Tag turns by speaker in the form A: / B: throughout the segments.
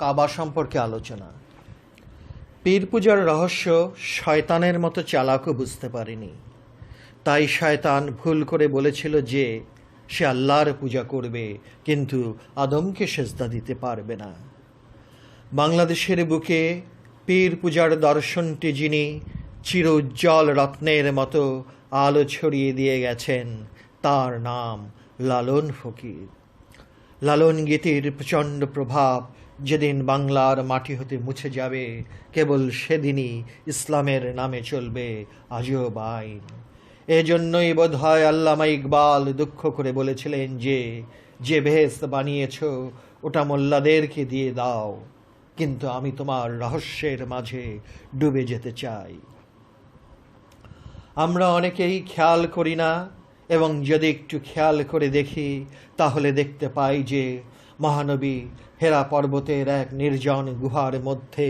A: কাবা সম্পর্কে আলোচনা। পীর পূজার রহস্য শয়তানের মতো চালাকও বুঝতে পারেনি। তাই শয়তান ভুল করে বলেছিল যে সে আল্লাহর পূজা করবে, কিন্তু আদমকে সেজদা দিতে পারবে না। বাংলাদেশের বুকে পীর পূজার দর্শনটি যিনি চির উজ্জ্বল রত্নের মতো আলো ছড়িয়ে দিয়ে গেছেন, তার নাম লালন ফকির। লালন গীতির প্রচণ্ড প্রভাব যেদিন বাংলার মাটি হতে মুছে যাবে, কেবল সেদিনই ইসলামের নামে চলবে আজব আইন। এজন্যই বোধ হয় আল্লামা ইকবাল দুঃখ করে বলেছিলেন যে যে বেহেশত বানিয়েছ ওটা মোল্লাদেরকে দিয়ে দাও, কিন্তু আমি তোমার রহস্যের মাঝে ডুবে যেতে চাই। আমরা অনেকেই খেয়াল করি না, এবং যদি একটু খেয়াল করে দেখি তাহলে দেখতে পাই যে মহানবী হেরা পর্বতের এক নির্জন গুহার মধ্যে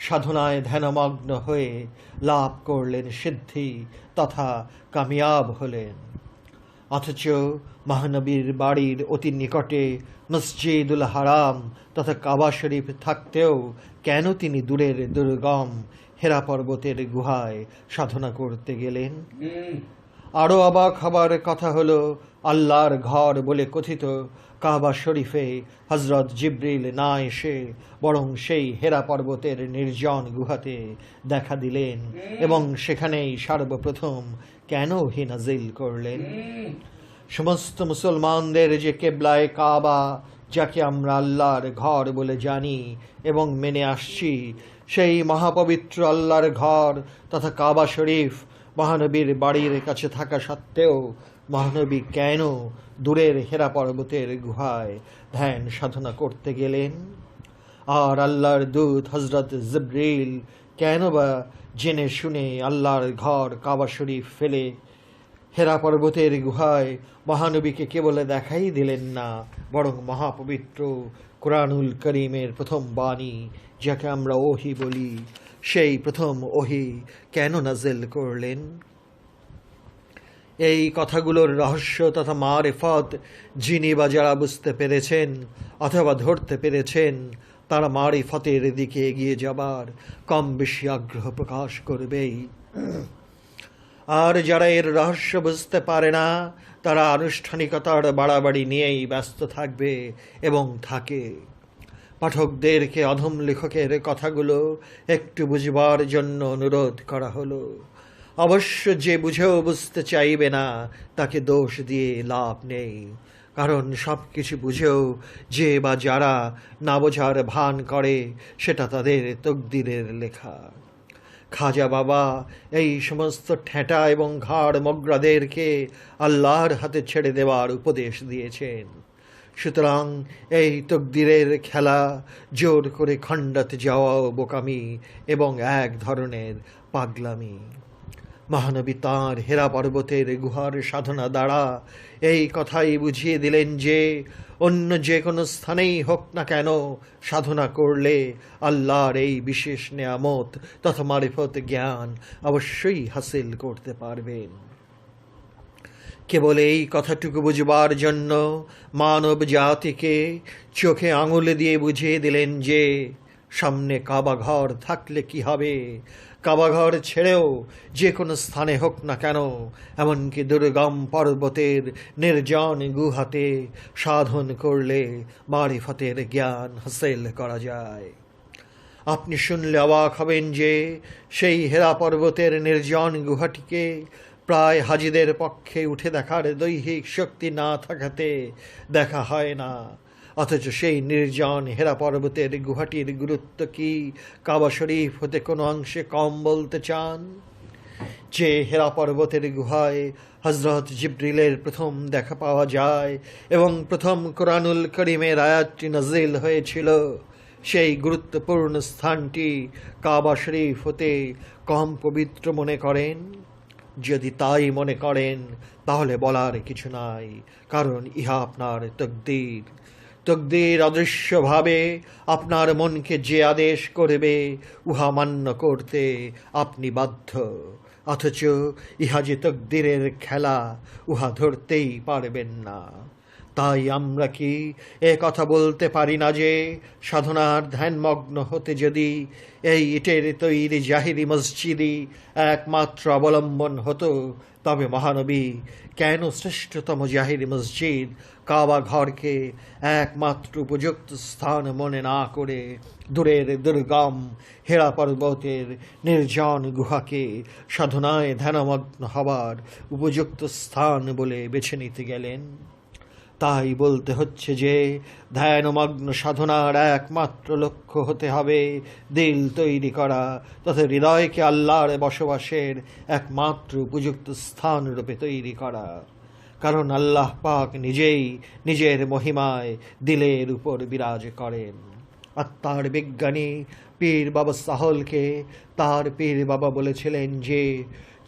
A: সাধনায় ধ্যানমগ্ন হয়ে লাভ করলেন সিদ্ধি তথা কামিয়াব হলেন। অথচ মহানবীর বাড়ির অতি নিকটে মসজিদুল হারাম তথা কাবা শরীফ থাকতেও কেন তিনি দূরের দুর্গম হেরা পর্বতের গুহায় সাধনা করতে গেলেন? আরও অবাক হবার কথা হলো, আল্লাহর ঘর বলে কথিত কাবা শরীফে হজরত জিবরিল না এসে বরং সেই হেরা পর্বতের নির্জন গুহাতে দেখা দিলেন, এবং সেখানেই সর্বপ্রথম কেন হি নাজিল করলেন? সমস্ত মুসলমানদের যে কেবলায় কাবা, যাকে আমরা আল্লাহর ঘর বলে জানি এবং মেনে আসছি, সেই মহাপবিত্র আল্লাহর ঘর তথা কাবা শরীফ মহানবীর বাড়ির কাছে থাকা সত্ত্বেও মহানবী কেন দূরের হেরা পর্বতের গুহায় ধ্যান সাধনা করতে গেলেন? আর আল্লাহর দূত হজরত জিবরিল কেন বা জেনে শুনে আল্লাহর ঘর কাবা শরীফ ফেলে হেরা পর্বতের গুহায় মহানবীকে কেবল দেখাই দিলেন না, বরং মহাপবিত্র কোরআনুল করিমের প্রথম বাণী, যাকে আমরা ওহি বলি, সেই প্রথম ওহি কেন নাজিল করলেন? এই কথাগুলোর রহস্য তথা মারিফত যিনি বা যারা বুঝতে পেরেছেন অথবা ধরতে পেরেছেন, তারা মারিফতের দিকে এগিয়ে যাবার কম বেশি আগ্রহ প্রকাশ করবেই। আর যারা এর রহস্য বুঝতে পারে না, তারা আনুষ্ঠানিকতার বাড়াবাড়ি নিয়েই ব্যস্ত থাকবে এবং থাকে। পাঠকদেরকে অধম লেখকের কথাগুলো একটু বুঝবার জন্য অনুরোধ করা হলো। অবশ্য যে বুঝেও বুঝতে চাইবে না তাকে দোষ দিয়ে লাভ নেই, কারণ সব কিছু বুঝেও যে বা যারা না বোঝার ভান করে, সেটা তাদের তকদিরের লেখা। খাজা বাবা এই সমস্ত ঠেঁটা এবং ঘাড় মগ্রাদেরকে আল্লাহর হাতে ছেড়ে দেওয়ার উপদেশ দিয়েছেন। সুতরাং এই তকদিরের খেলা জোর করে খণ্ডাতে যাওয়াও বোকামি এবং এক ধরনের পাগলামি। মহানবী তাঁর হেরা পর্বতের গুহার সাধনা দ্বারা এই কথাই বুঝিয়ে দিলেন যে অন্য যে কোনো স্থানেই হোক না কেন, সাধনা করলে আল্লাহর এই বিশেষ নেয়ামত তথা মারিফত জ্ঞান অবশ্যই হাসিল করতে পারবেন। কেবল এই কথাটুকু বুঝবার জন্য মানব জাতিকে চোখে আঙুল দিয়ে বুঝিয়ে দিলেন যে সামনে কাবা ঘর থাকলে কি হবে, কাবা ঘর ছেড়েও যে কোনো স্থানে হোক না কেন, এমনকি দুর্গম পর্বতের নির্জন গুহাতে সাধন করলে মারিফতের জ্ঞান হাসিল করা যায়। আপনি শুনলে অবাক হবেন যে সেই হেরা পর্বতের নির্জন গুহাটিকে প্রায় হাজিদের পক্ষে উঠে দেখার দৈহিক শক্তি না থাকাতে দেখা হয় না। অথচ সেই নির্জন হেরা পর্বতের গুহাটির গুরুত্ব কি কাবা শরীফ হতে কোনো অংশে কম বলতে চান? যে হেরা পর্বতের গুহায় হজরত জিবরিলের প্রথম দেখা পাওয়া যায় এবং প্রথম কোরআনুল করিমের আয়াতটি নাজিল হয়েছিল, সেই গুরুত্বপূর্ণ স্থানটি কাবা শরীফ হতে কম পবিত্র মনে করেন? যদি তাই মনে করেন তাহলে বলার কিছু নাই, কারণ ইহা আপনার তকদির। তকদির অদৃশ্যভাবে আপনার মনকে যে আদেশ করবে উহা মান্য করতে আপনি বাধ্য। অথচ ইহা যে তকদিরের খেলা, উহা ধরতেই পারবেন না। তাই আমরা কি এ কথা বলতে পারি না যে সাধনার ধ্যানমগ্ন হতে যদি এই ইটের তৈরি জাহিরি মসজিদই একমাত্র অবলম্বন হতো, তবে মহানবী কেন শ্রেষ্ঠতম জাহিরি মসজিদ কাবা ঘরকে একমাত্র উপযুক্ত স্থান মনে না করে দূরের দুর্গম হেরা পর্বতের নির্জন গুহাকে সাধনায় ধ্যানমগ্ন হবার উপযুক্ত স্থান বলে বেছে নিতে গেলেন? তাই বলতে হচ্ছে যে ধ্যানমগ্ন সাধনার একমাত্র লক্ষ্য হতে হবে দিল তৈরি করা তথা হৃদয়কে আল্লাহর বসবাসের একমাত্র উপযুক্ত স্থান রূপে তৈরি করা। কারণ আল্লাহ পাক নিজেই নিজের মহিমায় দিলের উপর বিরাজ করেন। আত্মার বিজ্ঞানী পীর বাবা সাহলকে তার পীর বাবা বলেছিলেন যে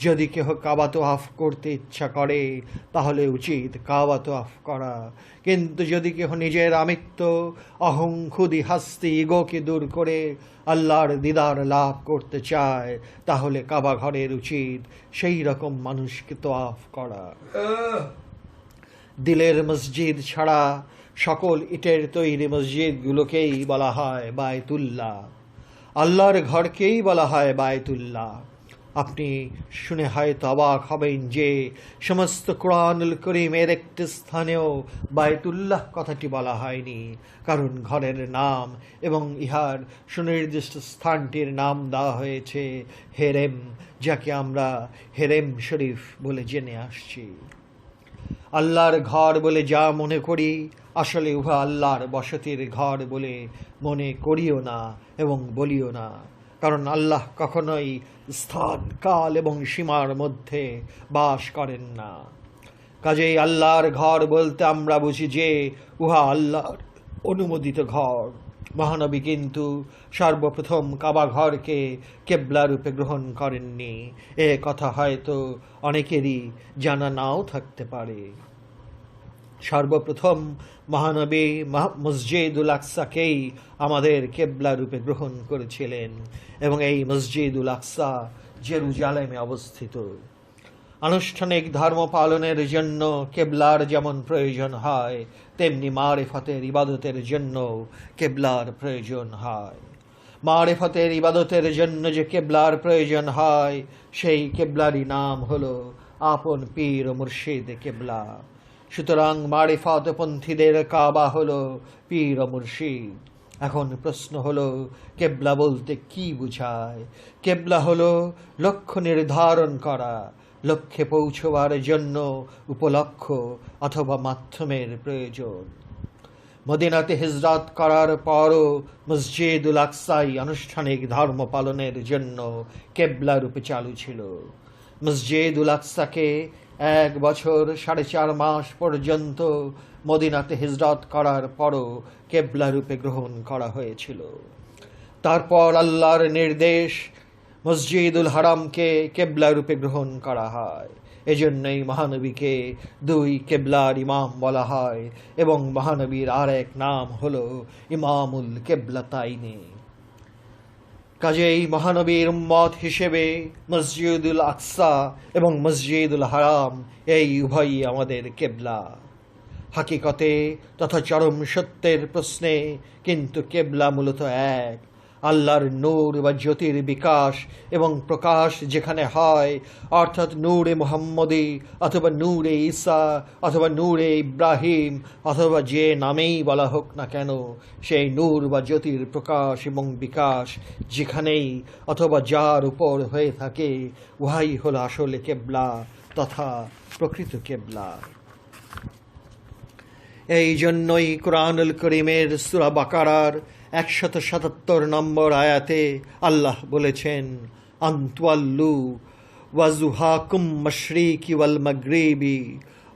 A: যদি কেহ কাবা তোয়াফ করতে ইচ্ছা করে তাহলে উচিত কাবা তোয়াফ করা, কিন্তু যদি কেহ নিজের আমিত্ব অহং খুদি হাস্তি ইগোকে দূর করে আল্লাহর দিদার লাভ করতে চায় তাহলে কাবা ঘরের উচিত সেই রকম মানুষকে তোয়াফ করা। দিলের মসজিদ ছাড়া সকল ইটের তৈরি মসজিদগুলোকেই বলা হয় বায়তুল্লাহ, আল্লাহর ঘরকেই বলা হয় বায়তুল্লাহ। আপনি শুনে হয়তো অবাক হবেন যে সমস্ত কোরআনুল করিমের একটি স্থানেও বায়তুল্লাহ কথাটি বলা হয়নি, কারণ ঘরের নাম এবং ইহার সুনির্দিষ্ট স্থানটির নাম দেওয়া হয়েছে হেরেম, যাকে আমরা হেরেম শরীফ বলে জেনে আসছি। আল্লাহর ঘর বলে যা মনে করি আসলে উহা আল্লাহর বসতির ঘর বলে মনে করিও না এবং বলিও না, কারণ আল্লাহ কখনোই স্থান কাল এবং সীমার মধ্যে বাস করেন না। কাজেই আল্লাহর ঘর বলতে আমরা বুঝি যে উহা আল্লাহর অনুমোদিত ঘর। মহানবী কিন্তু সর্বপ্রথম কাবা ঘরকে কেবলা রূপে গ্রহণ করেননি, এ কথা হয়তো অনেকেরই জানা নাও থাকতে পারে। সর্বপ্রথম মহানবী মসজিদুল আকসাকেই আমাদের কেবলা রূপে গ্রহণ করেছিলেন এবং এই মসজিদুল আকসা জেরুজালেমে অবস্থিত। আনুষ্ঠানিক ধর্ম পালনের জন্য কেবলার যেমন প্রয়োজন হয় তেমনি মারিফতের ইবাদতের জন্য কেবলার প্রয়োজন হয়। মারিফতের ইবাদতের জন্য যে কেবলার প্রয়োজন হয় সেই কেবলারই নাম হলো আপন পীর ও মুর্শিদ কেবলা। সুতরাং মারিফতপন্থীদের কাবা হলো পীর ও মুর্শিদ। এখন প্রশ্ন হলো কেবলা বলতে কি বুঝায়? কেবলা হলো লক্ষ্য নির্ধারণ করা, লক্ষ্যে পৌঁছবার জন্য উপলক্ষ অথবা মাধ্যমের প্রয়োজন। মদিনাতে হিজরত করার পরও মসজিদুল আকসাই আনুষ্ঠানিক ধর্ম পালনের জন্য কেবলা রূপে চালু ছিল। মসজিদুল আকসাকে 1 বছর 4.5 মাস পর্যন্ত মদিনাতে হিজরত করার পরও কেবলা রূপে গ্রহণ করা হয়েছিল। তারপর আল্লাহর নির্দেশ মসজিদুল হারামকে কেবলা রূপে গ্রহণ করা হয়। এজন্যই মহানবীকে 2 কেবলার ইমাম বলা হয় এবং মহানবীর আর এক নাম হলো ইমামুল কেবলাতাইনি। কাজেই মহানবীর উম্মত হিসেবে মসজিদুল আকসা এবং মসজিদুল হারাম এই উভয়ই আমাদের কেবলা। হাকিকতে তথা চরম সত্যের প্রশ্নে কিন্তু কেবলা মূলত এক। আল্লাহর নূর বা জ্যোতির বিকাশ এবং প্রকাশ যেখানে হয়, অর্থাৎ নূরে মুহাম্মদী অথবা নূরে ঈসা অথবা নূরে ইব্রাহিম অথবা যে নামেই বলা হোক না কেন, সেই নূর বা জ্যোতির প্রকাশ এবং বিকাশ যেখানেই অথবা যার উপর হয়ে থাকে উহাই হল আসলে কেবলা তথা প্রকৃত কেবলা। এই জন্যই কুরআনুল করিমের সূরা বাকারার 177 নম্বর আয়াতে আল্লাহ বলেছেন, আনতুয়াল্লু ওয়াজুহাকুম মাশরিকি ওয়াল মাগরিবি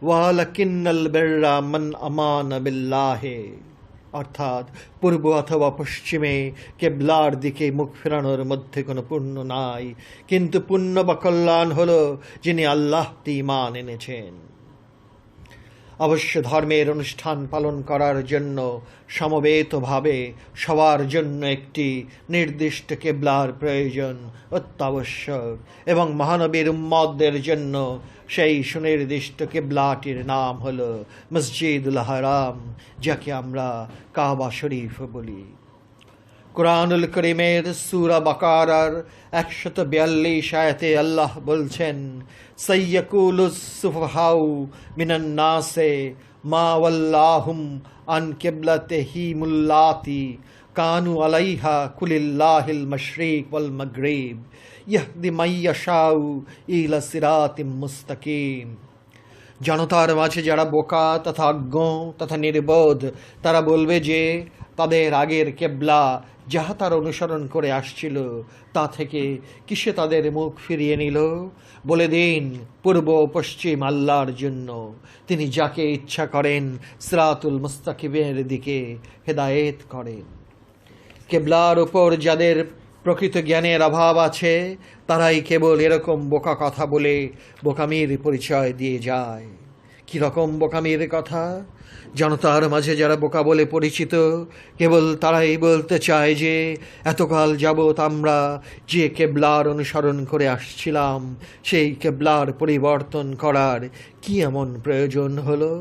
A: ওয়ালাকিন্নাল বিররা মান আমানা বিল্লাহি, অর্থাৎ পূর্ব অথবা পশ্চিমে কেবলার দিকে মুখ ফেরানোর মধ্যে কোনো পুণ্য নাই, কিন্তু পুণ্য বা কল্যাণ হলো যিনি আল্লাহতে ঈমান এনেছেন। অবশ্য ধর্মের অনুষ্ঠান পালন করার জন্য সমবেতভাবে সবার জন্য একটি নির্দিষ্ট কিবলার প্রয়োজন অত্যাবশ্যক, এবং মহানবীর উম্মতদের জন্য সেই সুনির্দিষ্ট কিবলাটির নাম হল মসজিদুল হারাম, যাকে আমরা কাবা শরীফ বলি। কুরআনুল করিমের সূরা বাকারার 142 আয়াতে আল্লাহ বলছেন, সাইয়াকুলুস সুফাহাউ মিনান নাসে মা ওয়াল্লাহুম আন কিবলাতিহিমুল্লাতি কানু আলাইহা কুলিল্লাহিল মাশরিক ওয়াল মাগরিব ইয়াহদি মাইয়াশাউ ইলা সিরাতিম মুস্তাকিম। জনতার মাঝে যারা বোকা তথা অজ্ঞ তথা নির্বোধ, তারা বলবে যে তাদের আগের কেবলা যাহা তার অনুসরণ করে আসছিল তা থেকে কিসে তাদের মুখ ফিরিয়ে নিল। বলে দিন, পূর্ব পশ্চিম আল্লাহর জন্য, তিনি যাকে ইচ্ছা করেন সিরাতুল মুস্তাকিমের দিকে হেদায়েত করেন। কেবলার উপর যাদের প্রকৃত জ্ঞানের অভাব আছে, তারাই কেবল এরকম বোকা কথা বলে বোকামির পরিচয় দিয়ে যায়। কীরকম বোকামির কথা? জনতার মাঝে যারা বোকা বলে পরিচিত, কেবল তারাই বলতে চায় যে এতকাল যাবৎ আমরা যে কেবলার অনুসরণ করে আসছিলাম, সেই কেবলার পরিবর্তন করার কি এমন প্রয়োজন হলো?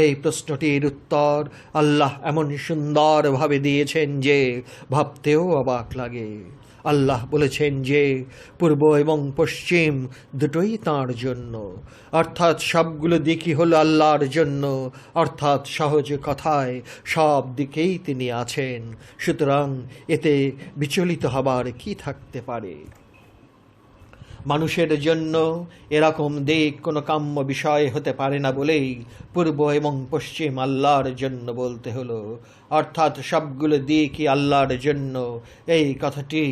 A: এই প্রশ্নটির উত্তর আল্লাহ এমন সুন্দরভাবে দিয়েছেন যে ভাবতেও অবাক লাগে। আল্লাহ বলেছেন যে পূর্ব এবং পশ্চিম দুটোই তাঁর জন্য, অর্থাৎ সবগুলো দিকই হলো আল্লাহর জন্য, অর্থাৎ সহজ কথায় সব দিকেই তিনি আছেন। সুতরাং এতে বিচলিত হবার কি থাকতে পারে? মানুষের জন্য এরকম দিক কোনো কাম্য বিষয় হতে পারে না বলেই পূর্ব এবং পশ্চিম আল্লাহর জন্য বলতে হলো, অর্থাৎ সবগুলো দিকই আল্লাহর জন্য। এই কথাটি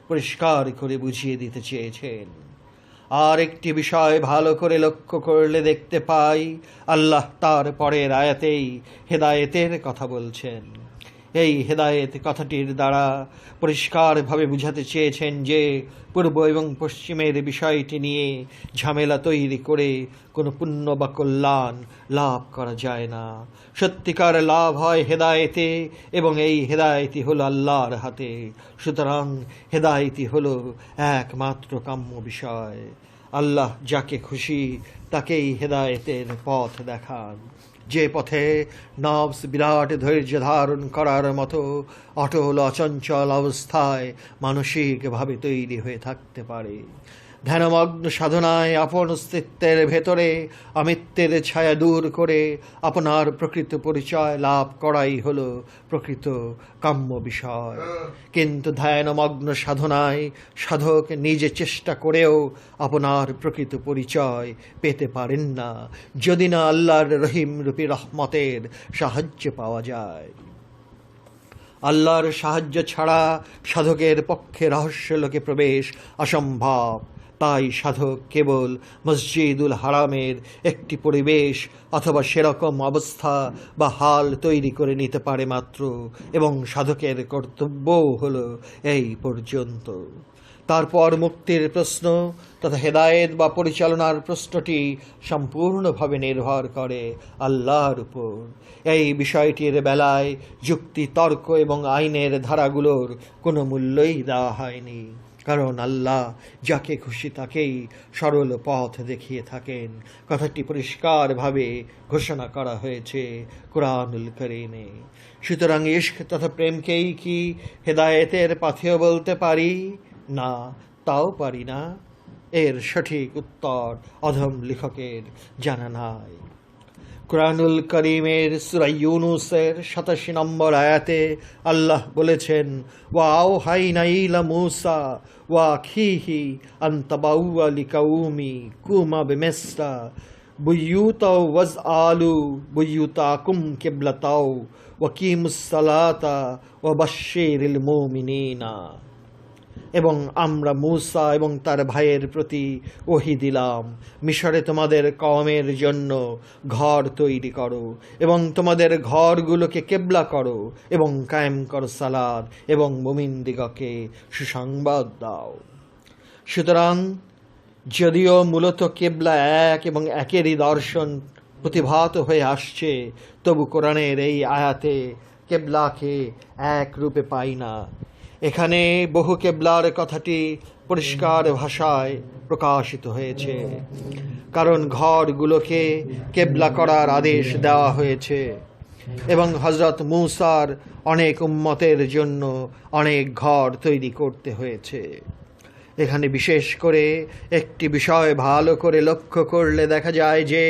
A: পরিষ্কার করে বুঝিয়ে দিতে চেয়েছেন। আর একটি বিষয় ভালো করে লক্ষ্য করলে দেখতে পাই, আল্লাহ তার পরের আয়াতেই হেদায়েতের কথা বলছেন। এই হেদায়েত কথাটির দ্বারা পরিষ্কারভাবে বুঝাতে চেয়েছেন যে পূর্ব এবং পশ্চিমের বিষয়টি নিয়ে ঝামেলা তৈরি করে কোনো পুণ্য বা কল্যাণ লাভ করা যায় না। সত্যিকার লাভ হয় হেদায়েতে, এবং এই হেদায়েতই হলো আল্লাহর হাতে। সুতরাং হেদায়েতই হলো একমাত্র কাম্য বিষয়। আল্লাহ যাকে খুশি তাকেই হেদায়েতের পথ দেখান, যে পথে নফস বিরাট ধৈর্য ধারণ করার মতো অটল অচঞ্চল অবস্থায় মানসিকভাবে তৈরি হয়ে থাকতে পারে। ধ্যানমগ্ন সাধনায় আপন অস্তিত্বের ভেতরে অমিত্যের ছায়া দূর করে আপনার প্রকৃত পরিচয় লাভ করাই হলো প্রকৃত কাম্য বিষয়। কিন্তু ধ্যানমগ্ন সাধনায় সাধক নিজে চেষ্টা করেও আপনার প্রকৃত পরিচয় পেতে পারেন না, যদি না আল্লাহর রহিম রূপী রহমতের সাহায্য পাওয়া যায়। আল্লাহর সাহায্য ছাড়া সাধকের পক্ষে রহস্যলোকে প্রবেশ অসম্ভব। তাই সাধক কেবল মসজিদুল হারামের একটি পরিবেশ অথবা সেরকম অবস্থা বা হাল তৈরি করে নিতে পারে মাত্র, এবং সাধকের কর্তব্যও হলো এই পর্যন্ত। তারপর মুক্তির প্রশ্ন তথা হেদায়েত বা পরিচালনার প্রশ্নটি সম্পূর্ণভাবে নির্ভর করে আল্লাহর উপর। এই বিষয়টির বেলায় যুক্তি, তর্ক এবং আইনের ধারাগুলোর কোনো মূল্যই দেওয়া হয়নি, কারণ আল্লাহ যাকে খুশি তাকেই সরল পথ দেখিয়ে থাকেন। কথাটি পরিষ্কারভাবে ঘোষণা করা হয়েছে কুরআনুল কারীমে। সুতরাং ইশক তথা প্রেমকেই কি হেদায়েতের পাথেয় বলতে পারি? না, তাও পারি না। এর সঠিক উত্তর অধম লেখকের জানা নাই। কুরআনুল কারীমের সূরা ইউনূসের ৮৭ নম্বর আয়াতে আল্লাহ বলেছেন, ওয়া আওহাইনা ইলা মূসা ওয়া আখিহি আন তাবাউয়া লিকাউমিকুমা বিমিসরা বুয়ুতাও ওয়াজআলু বুয়ুতাকুম কিবলাতাও ওয়া কিমুস সালাতা ওয়া বাশশিরিল মুমিনিনা। এবং আমরা মূসা এবং তার ভাইয়ের প্রতি ওহী দিলাম, মিশরে তোমাদের কওমের জন্য ঘর তৈরি করো এবং তোমাদের ঘরগুলোকে কেবলা করো এবং কায়েম করো সালাত এবং মুমিনদিগকে সুসংবাদ দাও। সুতরাং যদিও মূলত কেবলা এক এবং একেরই দর্শন প্রতিভাত হয়ে আসছে, তবু কোরআনের এই আয়াতে কেবলাকে এক রূপে পাই না। এখানে বহু কেবলার কথাটি পরিষ্কার ভাষায় প্রকাশিত হয়েছে, কারণ ঘরগুলোকে কেবলা করার আদেশ দেওয়া হয়েছে এবং হজরত মূসার অনেক উম্মতের জন্য অনেক ঘর তৈরি করতে হয়েছে। এখানে বিশেষ করে একটি বিষয় ভালো করে লক্ষ্য করলে দেখা যায় যে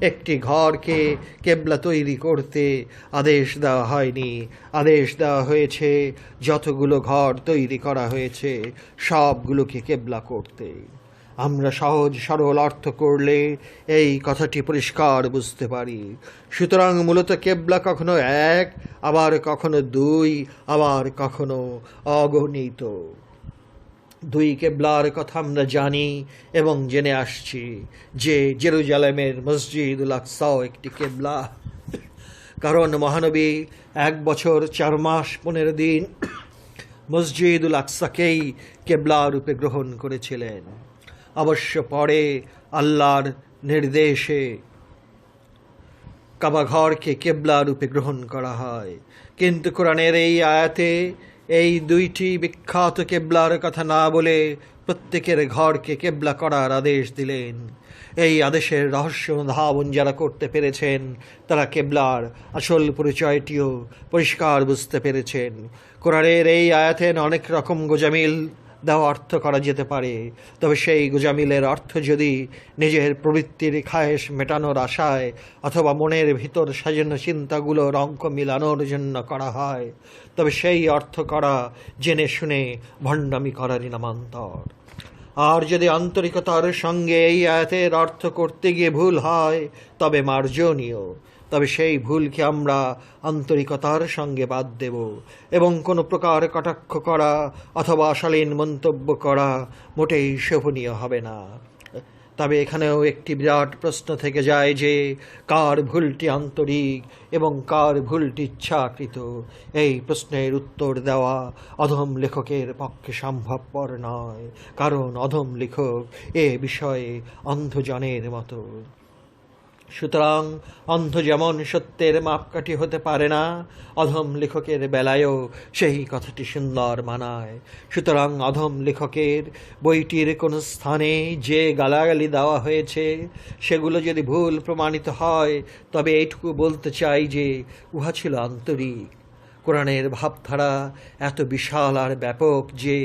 A: একটি ঘরকে কেবলা তৈরি করতে আদেশ দেওয়া হয়নি, আদেশ দেওয়া হয়েছে যতগুলো ঘর তৈরি করা হয়েছে সবগুলোকে কেবলা করতে। আমরা সহজ সরল অর্থ করলে এই কথাটি পরিষ্কার বুঝতে পারি। সুতরাং মূলত কেবলা কখনো এক, আবার কখনো দুই, আবার কখনো অগণিত। দুই কেবলার কথা আমরা জানি এবং জেনে আসছি যে জেরুজালেমের মসজিদুল আকসাও একটি কেবলা, কারণ মহানবী 1 বছর 4 মাস 15 দিন মসজিদুল আকসাকেই কেবলা রূপে গ্রহণ করেছিলেন। অবশ্য পরে আল্লাহর নির্দেশে কাবাঘরকে কেবলা রূপে গ্রহণ করা হয়, কিন্তু কোরআনের এই আয়াতে এই দুইটি বিখ্যাত কেবলার কথা না বলে প্রত্যেকের ঘরকে কেবলা করার আদেশ দিলেন। এই আদেশের রহস্য অনুধাবন যারা করতে পেরেছেন তারা কেবলার আসল পরিচয়টিও পরিষ্কার বুঝতে পেরেছেন। কোরআনের এই আয়াতে অনেক রকম গোজামিল দেওয়া অর্থ করা যেতে পারে, তবে সেই গোজামিলের অর্থ যদি নিজের প্রবৃত্তির খায়েশ মেটানোর আশায় অথবা মনের ভিতর সাজানো চিন্তাগুলোর অঙ্ক মিলানোর জন্য করা হয়, তবে সেই অর্থ করা জেনে শুনে ভণ্ডামি করারই নামান্তর। আর যদি আন্তরিকতার সঙ্গে এই আয়াতের অর্থ করতে গিয়ে ভুল হয় তবে মার্জনীয়, তবে সেই ভুলকে আমরা আন্তরিকতার সঙ্গে বাদ দেব এবং কোনো প্রকার কটাক্ষ করা অথবা অশালীন মন্তব্য করা মোটেই শোভনীয় হবে না। তবে এখানেও একটি বিরাট প্রশ্ন থেকে যায় যে কার ভুলটি আন্তরিক এবং কার ভুলটি ইচ্ছাকৃত। এই প্রশ্নের উত্তর দেওয়া অধম লেখকের পক্ষে সম্ভবপর নয়, কারণ অধম লেখক এ বিষয়ে অন্ধজনের মতো। সুতরাং অন্ধ যেমন সত্যের মাপকাঠি হতে পারে না, অধম লেখকের বেলায়ও সেই কথাটি সুন্দর মানায়। সুতরাং অধম লেখকের বইটির কোনো স্থানে যে গালাগালি দেওয়া হয়েছে সেগুলো যদি ভুল প্রমাণিত হয় তবে এইটুকু বলতে চাই যে উহা ছিল আন্তরিক। কোরআনের ভাবধারা এত বিশাল আর ব্যাপক যে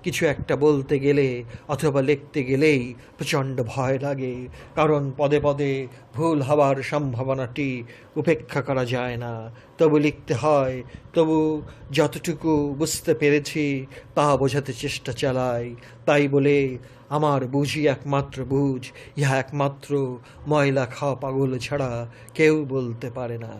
A: কিছু একটা বলতে গেলে অথবা লিখতে গেলেই প্রচণ্ড ভয় লাগে, কারণ পদে পদে ভুল হওয়ার সম্ভাবনাটি উপেক্ষা করা যায় না। তবু লিখতে হয়, তবু যতটুকু বুঝতে পেরেছি তা বোঝাতে চেষ্টা চালাই। তাই বলে আমার বুঝি একমাত্র বুঝ, ইহা একমাত্র ময়লা খাওয়া পাগল ছাড়া কেউ বলতে পারে না।